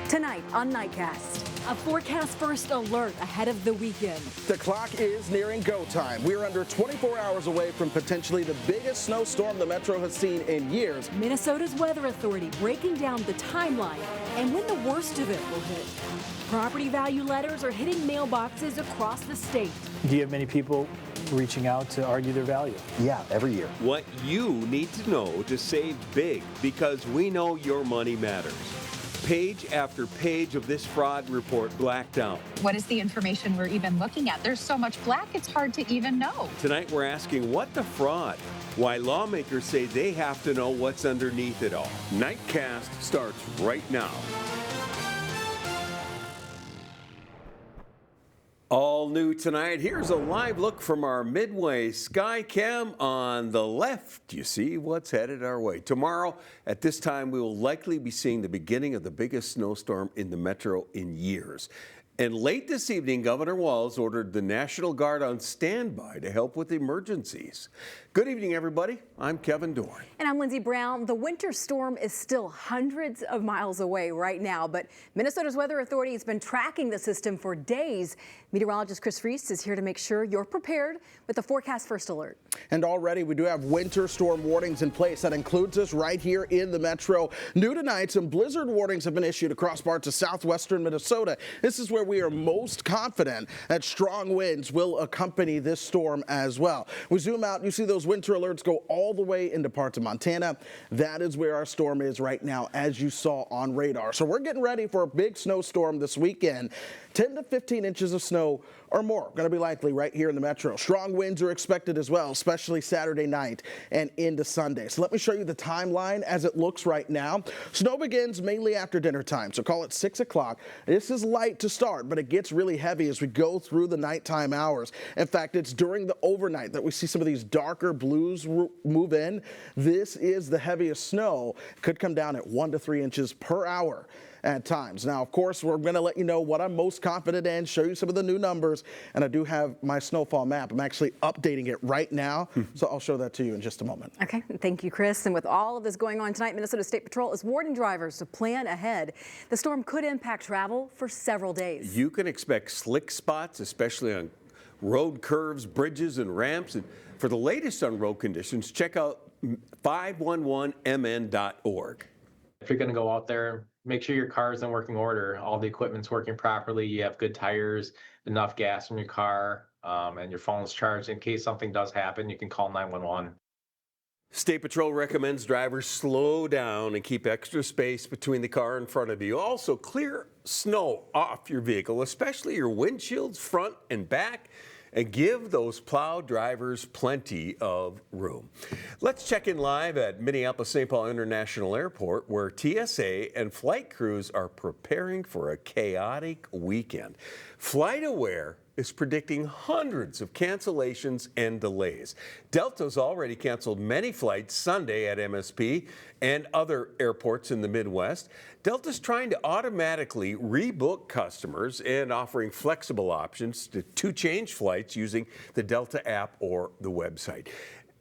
Tonight on Nightcast, a forecast first alert ahead of the weekend. The clock is nearing go time. We're under 24 hours away from potentially the biggest snowstorm the Metro has seen in years. Minnesota's Weather Authority breaking down the timeline and when the worst of it will hit. Property value letters are hitting mailboxes across the state. Do you have many people reaching out to argue their value? Yeah, every year. What you need to know to save big, because we know your money matters. Page after page of this fraud report blacked out. What is the information we're even looking at? There's so much black, it's hard to even know. Tonight we're asking, what the fraud? Why lawmakers say they have to know what's underneath it all. Nightcast starts right now. All new tonight, here's a live look from our Midway Sky Cam on the left. You see what's headed our way. Tomorrow, at this time, we will likely be seeing the beginning of the biggest snowstorm in the Metro in years. And late this evening, Governor Walz ordered the National Guard on standby to help with emergencies. Good evening, everybody. I'm Kevin Dorn. And I'm Lindsay Brown. The winter storm is still hundreds of miles away right now, but Minnesota's Weather Authority has been tracking the system for days. Meteorologist Chris Reese is here to make sure you're prepared with the forecast first alert. And already we do have winter storm warnings in place. That includes us right here in the Metro. New tonight, some blizzard warnings have been issued across parts of southwestern Minnesota. This is where we are most confident that strong winds will accompany this storm as well. We zoom out, you see those winter alerts go all the way into parts of Montana. That is where our storm is right now, as you saw on radar. So we're getting ready for a big snowstorm this weekend. 10 to 15 inches of snow or more going to be likely right here in the Metro. Strong winds are expected as well, especially Saturday night and into Sunday. So let me show you the timeline as it looks right now. Snow begins mainly after dinner time, so call it 6 o'clock. This is light to start, but it gets really heavy as we go through the nighttime hours. In fact, it's during the overnight that we see some of these darker blues move in. This is the heaviest snow. Could come down at 1 to 3 inches per hour at times. Now, of course, we're going to let you know what I'm most confident in, show you some of the new numbers, and I do have my snowfall map. I'm actually updating it right now, so I'll show that to you in just a moment. Okay, thank you, Chris. And with all of this going on tonight, Minnesota State Patrol is warning drivers to plan ahead. The storm could impact travel for several days. You can expect slick spots, especially on road curves, bridges, and ramps. And for the latest on road conditions, check out 511mn.org. If you're going to go out there, make sure your car is in working order. All the equipment's working properly. You have good tires, enough gas in your car, and your phone's charged. In case something does happen, you can call 911. State Patrol recommends drivers slow down and keep extra space between the car in front of you. Also, clear snow off your vehicle, especially your windshields, front and back, and give those plow drivers plenty of room. Let's check in live at Minneapolis-Saint International Airport, where TSA and flight crews are preparing for a chaotic weekend. FlightAware is predicting hundreds of cancellations and delays. Delta's already canceled many flights Sunday at MSP and other airports in the Midwest. Delta's trying to automatically rebook customers and offering flexible options to change flights using the Delta app or the website.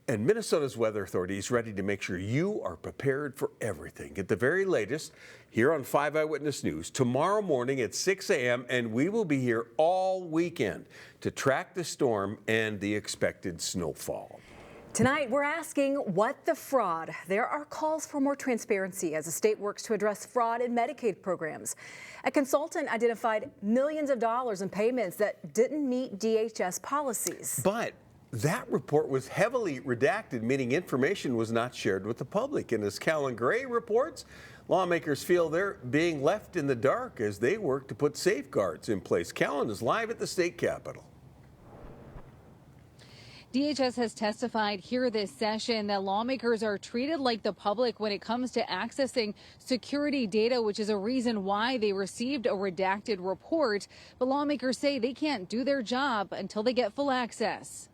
And Minnesota's Weather Authority is ready to make sure you are prepared for everything. At the very latest, here on 5 Eyewitness News, tomorrow morning at 6 a.m., and we will be here all weekend to track the storm and the expected snowfall. Tonight, we're asking, what the fraud? There are calls for more transparency as the state works to address fraud in Medicaid programs. A consultant identified millions of dollars in payments that didn't meet DHS policies. But that report was heavily redacted, meaning information was not shared with the public. And as Callan Gray reports, lawmakers feel they're being left in the dark as they work to put safeguards in place. Callan is live at the state capitol. DHS has testified here this session that lawmakers are treated like the public when it comes to accessing security data, which is a reason why they received a redacted report. But lawmakers say they can't do their job until they get full access.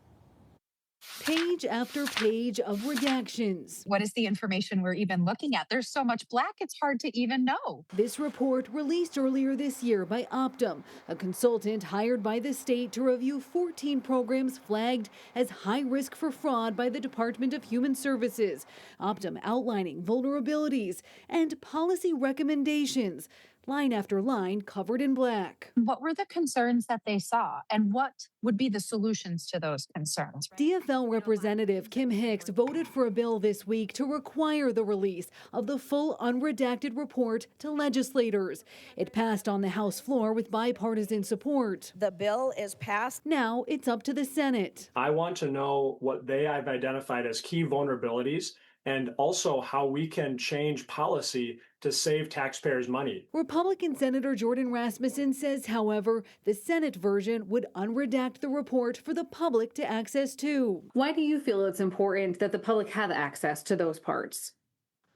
Page after page of redactions. What is the information we're even looking at? There's so much black, it's hard to even know. This report released earlier this year by Optum, a consultant hired by the state to review 14 programs flagged as high risk for fraud by the Department of Human Services. Optum outlining vulnerabilities and policy recommendations. line after line covered in black. What were the concerns that they saw, and what would be the solutions to those concerns? DFL Representative Kim Hicks voted for a bill this week to require the release of the full unredacted report to legislators. It passed on the House floor with bipartisan support. The bill is passed. Now it's up to the Senate. I want to know what they have identified as key vulnerabilities and also how we can change policy to save taxpayers money. Republican Senator Jordan Rasmussen says, however, the Senate version would unredact the report for the public to access too. Why do you feel it's important that the public have access to those parts?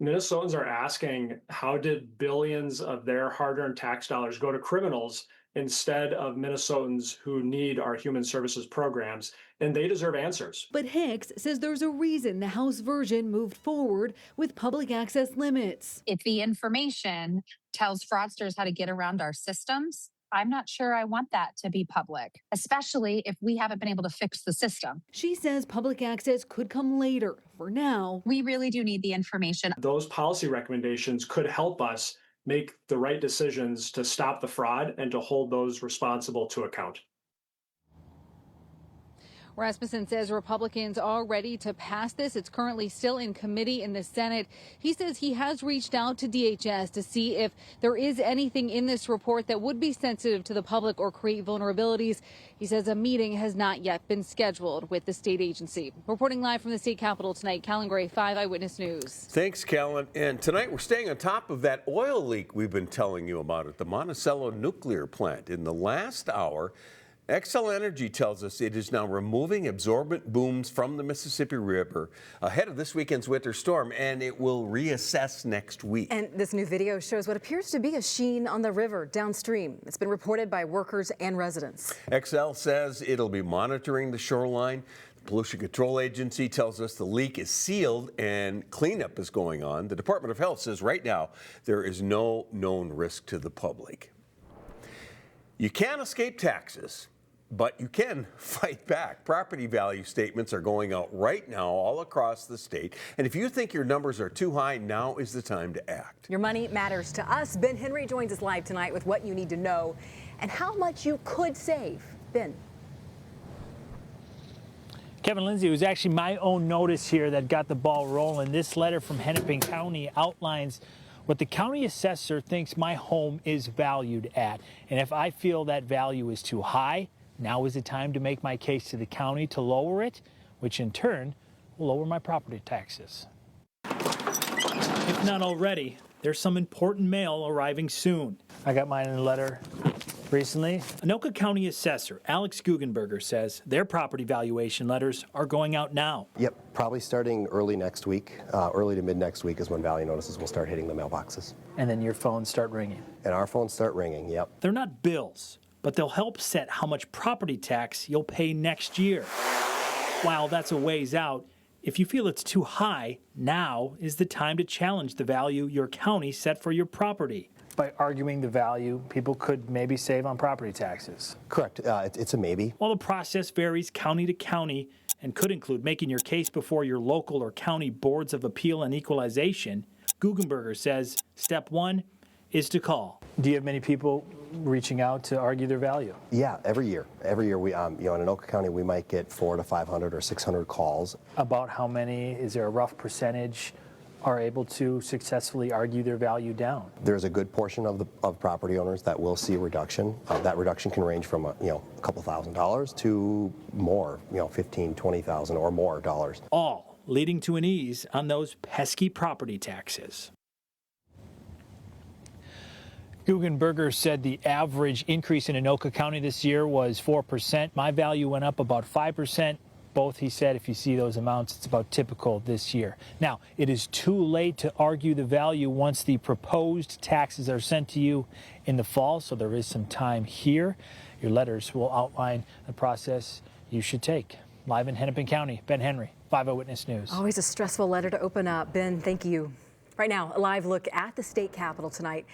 Minnesotans are asking, how did billions of their hard-earned tax dollars go to criminals instead of Minnesotans who need our human services programs? And they deserve answers. But Hicks says there's a reason the House version moved forward with public access limits. If the information tells fraudsters how to get around our systems, I'm not sure I want that to be public, especially if we haven't been able to fix the system. She says public access could come later. For now, We really do need the information. Those policy recommendations could help us make the right decisions to stop the fraud and to hold those responsible to account. Rasmussen says Republicans are ready to pass this. It's currently still in committee in the Senate. He says he has reached out to DHS to see if there is anything in this report that would be sensitive to the public or create vulnerabilities. He says a meeting has not yet been scheduled with the state agency. Reporting live from the state capitol tonight, Callan Gray, 5 Eyewitness News. Thanks, Callan. And tonight we're staying on top of that oil leak we've been telling you about at the Monticello nuclear plant. In the last hour, Xcel Energy tells us it is now removing absorbent booms from the Mississippi River ahead of this weekend's winter storm, and it will reassess next week. And this new video shows what appears to be a sheen on the river downstream. It's been reported by workers and residents. Xcel says it'll be monitoring the shoreline. The Pollution Control Agency tells us the leak is sealed and cleanup is going on. The Department of Health says right now there is no known risk to the public. You can't escape taxes, but you can fight back. Property value statements are going out right now all across the state. And if you think your numbers are too high, now is the time to act. Your money matters to us. Ben Henry joins us live tonight with what you need to know and how much you could save. Ben. Kevin Lindsay, it was actually my own notice here that got the ball rolling. This letter from Hennepin County outlines what the county assessor thinks my home is valued at. And if I feel that value is too high, now is the time to make my case to the county to lower it, which in turn will lower my property taxes. If not already, there's some important mail arriving soon. I got mine in a letter recently. Anoka County Assessor Alex Guggenberger says their property valuation letters are going out now. Yep, probably starting early next week. Early to mid next week is when value notices will start hitting the mailboxes. And then your phones start ringing. And our phones start ringing, yep. They're not bills, but they'll help set how much property tax you'll pay next year. While that's a ways out, if you feel it's too high, now is the time to challenge the value your county set for your property. By arguing the value, people could maybe save on property taxes. Correct, it's a maybe. While the process varies county to county and could include making your case before your local or county boards of appeal and equalization, Guggenberger says step one is to call. Do you have many people reaching out to argue their value? Yeah, every year. Every year, we, in Anoka County, we might get 400 to 500 or 600 calls. About how many, is there a rough percentage, are able to successfully argue their value down? There's a good portion of property owners that will see a reduction. That reduction can range from a couple $1,000s to more, 15, 20,000 or more dollars. All leading to an ease on those pesky property taxes. Guggenberger said the average increase in Anoka County this year was 4%. My value went up about 5%. Both, he said, if you see those amounts, it's about typical this year. Now, it is too late to argue the value once the proposed taxes are sent to you in the fall, so there is some time here. Your letters will outline the process you should take. Live in Hennepin County, Ben Henry, 5 Eyewitness News. Always a stressful letter to open up. Ben, thank you. Right now, a live look at the state capitol tonight,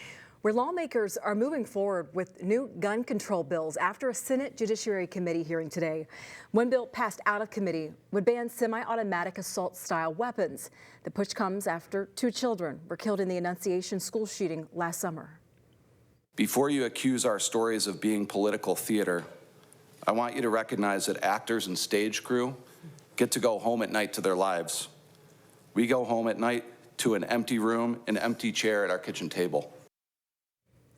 where lawmakers are moving forward with new gun control bills after a Senate Judiciary Committee hearing today. One bill passed out of committee would ban semi-automatic assault-style weapons. The push comes after 2 children were killed in the Annunciation school shooting last summer. Before you accuse our stories of being political theater, I want you to recognize that actors and stage crew get to go home at night to their lives. We go home at night to an empty room, an empty chair at our kitchen table.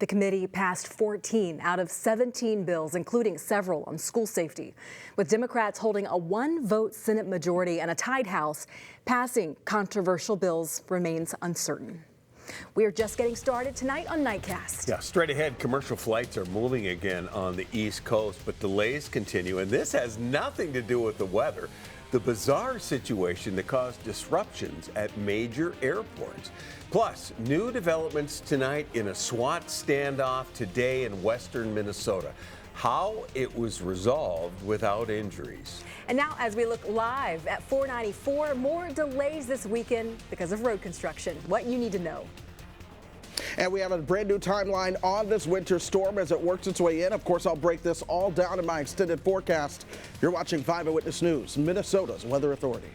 The committee passed 14 out of 17 bills, including several on school safety. With Democrats holding a one-vote Senate majority and a tied House, passing controversial bills remains uncertain. We are just getting started tonight on Nightcast. Yeah, straight ahead, commercial flights are moving again on the East Coast, but delays continue, and this has nothing to do with the weather. The bizarre situation that caused disruptions at major airports. Plus, new developments tonight in a SWAT standoff today in western Minnesota. How it was resolved without injuries. And now, as we look live at 494, more delays this weekend because of road construction. What you need to know. And we have a brand new timeline on this winter storm as it works its way in. Of course, I'll break this all down in my extended forecast. You're watching 5 Eyewitness News, Minnesota's Weather Authority.